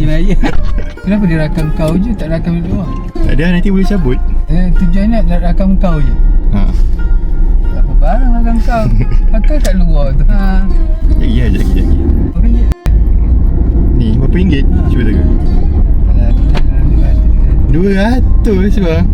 Raya. Kenapa dia rakam kau je, tak rakam dia orang? Tak ada, nanti boleh cabut. Tujuannya nak rakam kau je. Apa barang rakam kau? Pakai kat luar tu. Sekejap lagi. Ni, berapa ringgit? Cuba tengok. 200 bang.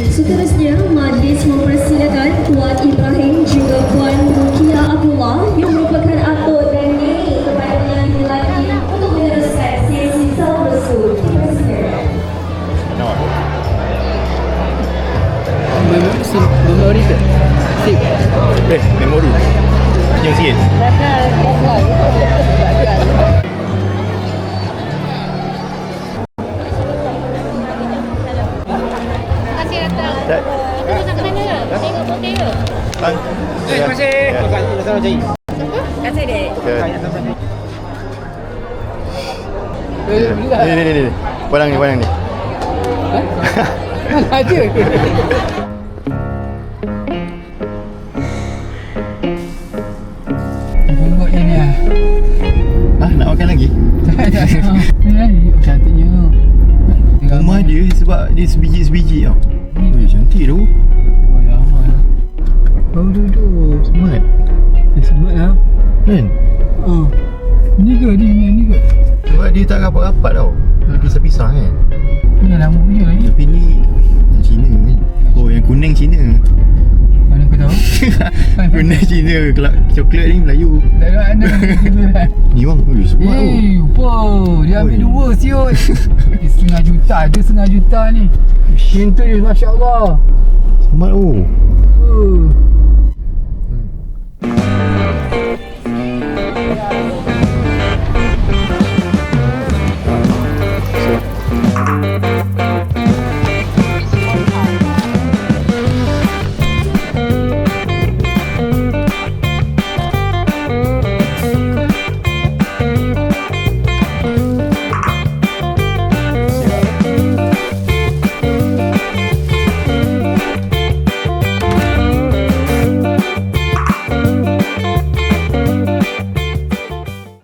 Seterusnya, majlis mempersilakan Tuan Ibrahim juga Puan Rukia Abdullah yang merupakan atuk dan nenek kepada pengantin lelaki untuk meneruskan sesi salam Rasul. Dipersilakan. Memori ke? Sip. Memori. Yang sikit. Tak. Terus nak ke mana? Tengok putih ke? Terima kasih. Kasih dek. Ni. Barang ni. Ada. Buat ini lah. Nak makan lagi? Ni cantiknya. Rumah dia sebab dia sebiji-sebiji tau. Cantik tu. Oh lama lah. Baru duduk. Smart. Smart lah. Kan? Ni ke? Ni ke? Sebab dia tak rapat-rapat tau. Dia pisah-pisah kan. Ni lama punya lagi. Tapi ni yang Cina kan. Oh, yang kuning Cina. Mana kau tahu? Kuning Cina. Coklat ni Melayu. Tak ada mana kita lah. Ni bang, smart tu. Apa? Dia ambil dua siut. $500 je, $500 ni. Pintu dia, Masya Allah.